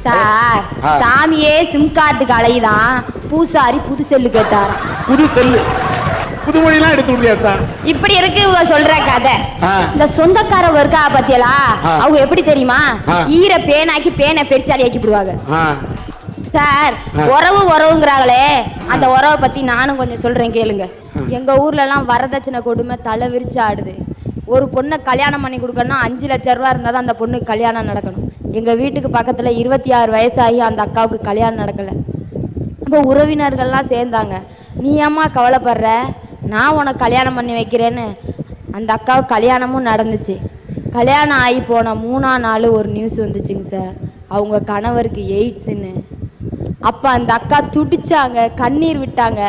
Sir சாமியே sim கார்டுக்கு அலையுதான், பூசாரி புது செல்லு கேட்டாராம். புது செல்லு புது மொழிலாம் எடுத்து முடியாதா? இப்படி இருக்கு இவங்க சொல்ற கதை. இந்த சொந்தக்காரவங்க இருக்கா பாத்தியலா, அவங்க எப்படி தெரியுமா, ஈர பேனாக்கி பேனை பெருச்சாலி ஆக்கி விடுவாங்க. சார் உறவு உறவுங்கிறாங்களே, அந்த உறவை பத்தி நானும் கொஞ்சம் சொல்றேன் கேளுங்க. எங்க ஊர்ல எல்லாம் வரதட்சணை கொடுமை தலை விரிச்சு ஆடுது. ஒரு பொண்ணை கல்யாணம் பண்ணி கொடுக்கணும்னா 5 லட்சம் ரூபா இருந்தால் தான் அந்த பொண்ணுக்கு கல்யாணம் நடக்கணும். எங்கள் வீட்டுக்கு பக்கத்தில் 26 வயசாகி அந்த அக்காவுக்கு கல்யாணம் நடக்கலை. இப்போ உறவினர்கள்லாம் சேர்ந்தாங்க, நீ அம்மா கவலைப்படுற, நான் உனக்கு கல்யாணம் பண்ணி வைக்கிறேன்னு. அந்த அக்காவுக்கு கல்யாணமும் நடந்துச்சு. கல்யாணம் ஆகி போன 3ஆம் நாள் ஒரு நியூஸ் வந்துச்சுங்க சார், அவங்க கணவருக்கு எய்ட்ஸுன்னு. அப்போ அந்த அக்கா துடிச்சாங்க, கண்ணீர் விட்டாங்க.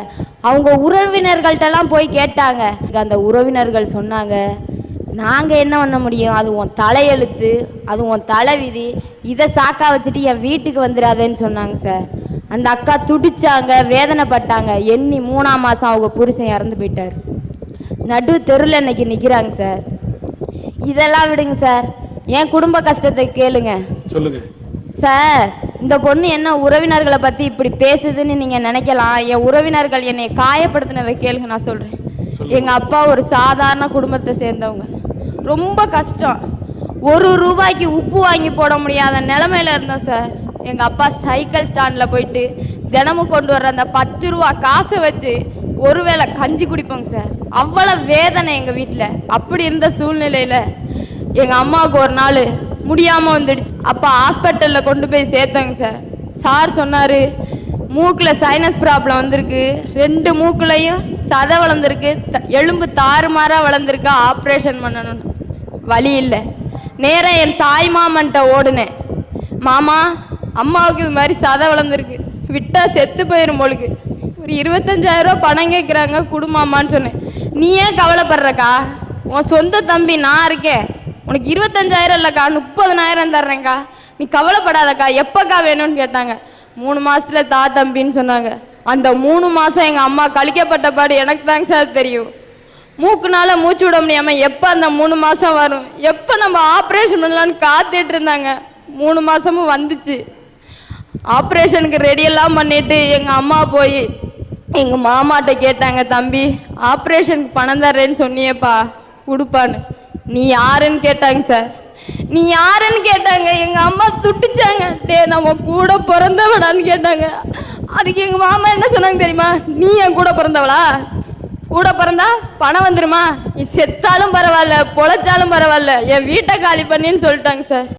அவங்க உறவினர்கள்ட்டெல்லாம் போய் கேட்டாங்க. அந்த உறவினர்கள் சொன்னாங்க, நாங்கள் என்ன பண்ண முடியும், அது உன் தலையெழுத்து, அது உன் தலைவிதி, இதை சாக்கா வச்சுட்டு என் வீட்டுக்கு வந்துடாதேன்னு சொன்னாங்க சார். அந்த அக்கா துடிச்சாங்க, வேதனைப்பட்டாங்க. எண்ணி 3ஆம் மாதம் அவங்க புருஷன் இறந்து போயிட்டார். நடு தெருவில் இன்னைக்கு நிற்கிறாங்க சார். இதெல்லாம் விடுங்க சார், என் குடும்ப கஷ்டத்தை கேளுங்க. சொல்லுங்க சார். இந்த பொண்ணு என்ன உறவினர்களை பற்றி இப்படி பேசுதுன்னு நீங்கள் நினைக்கலாம். என் உறவினர்கள் என்னை காயப்படுத்தினதை கேளுங்க, நான் சொல்கிறேன். எங்கள் அப்பா ஒரு சாதாரண குடும்பத்தை சேர்ந்தவங்க, ரொம்ப கஷ்டம். 1 ரூபாய்க்கு உப்பு வாங்கி போட முடியாத நிலமையில இருந்தோம் சார். எங்கள் அப்பா சைக்கிள் ஸ்டாண்டில் போயிட்டு தினமும் கொண்டு வர்ற அந்த 10 ரூபா காசை வச்சு ஒருவேளை கஞ்சி குடிப்போங்க சார். அவ்வளோ வேதனை எங்கள் வீட்டில். அப்படி இருந்த சூழ்நிலையில் எங்கள் அம்மாவுக்கு ஒரு நாள் முடியாமல் வந்துடுச்சு. அப்போ ஹாஸ்பிட்டலில் கொண்டு போய் சேர்த்தோங்க சார். சார் சொன்னார், மூக்கில் சைனஸ் ப்ராப்ளம் வந்திருக்கு, 2 மூக்குலையும் சதை வளர்ந்துருக்கு, எலும்பு தாறுமாறாக வளர்ந்துருக்கு, ஆப்ரேஷன் பண்ணணும்னு. வழி இல்லை. நேராக என் தாய் மாமன்ட்ட ஓடுனேன். மாமா, அம்மாவுக்கு இது மாதிரி சதை வளர்ந்துருக்கு, விட்டால் செத்து போயிடும் போலுக்கு, ஒரு 25,000 ரூபா பணம் கேட்குறாங்க, குடுமாமான்னு சொன்னேன். நீ ஏன் கவலைப்படுறக்கா, உன் சொந்த தம்பி நான் இருக்கேன், உனக்கு 25,000 இல்லைக்கா 30,000 தர்றேங்க்கா, நீ கவலைப்படாதக்கா, எப்போக்கா வேணும்னு கேட்டாங்க. 3 மாதத்துல தா தம்பின்னு சொன்னாங்க. அந்த 3 மாதம் எங்கள் அம்மா கழிக்கப்பட்ட பாடு எனக்கு தாங்க சார் தெரியும். மூக்குனால மூச்சு விட முடியாமல் எப்போ அந்த 3 மாதம் வரும், எப்போ நம்ம ஆப்ரேஷன் பண்ணலான்னு காத்துட்டு இருந்தாங்க. 3 மாதமும் வந்துச்சு. ஆப்ரேஷனுக்கு ரெடியெல்லாம் பண்ணிட்டு எங்கள் அம்மா போய் எங்கள் மாமாட்ட கேட்டாங்க, தம்பி ஆப்ரேஷனுக்கு பணம் தர்றேன்னு சொன்னியப்பா, கொடுப்பான்னு. நீ யாருன்னு கேட்டாங்க சார். நீ யாருன்னு கேட்டாங்க. எங்கள் அம்மா துட்டிச்சாங்க. டே நம்ம கூட பிறந்தவடான்னு கேட்டாங்க. அதுக்கு எங்கள் மாமா என்ன சொன்னாங்க தெரியுமா, நீ என் கூட பிறந்தவளா, கூட பிறந்தா பணம் வந்துருமா, நீ செத்தாலும் பரவாயில்ல பொழைச்சாலும் பரவாயில்ல, என் வீட்டை காலி பண்ணின்னு சொல்லிட்டாங்க சார்.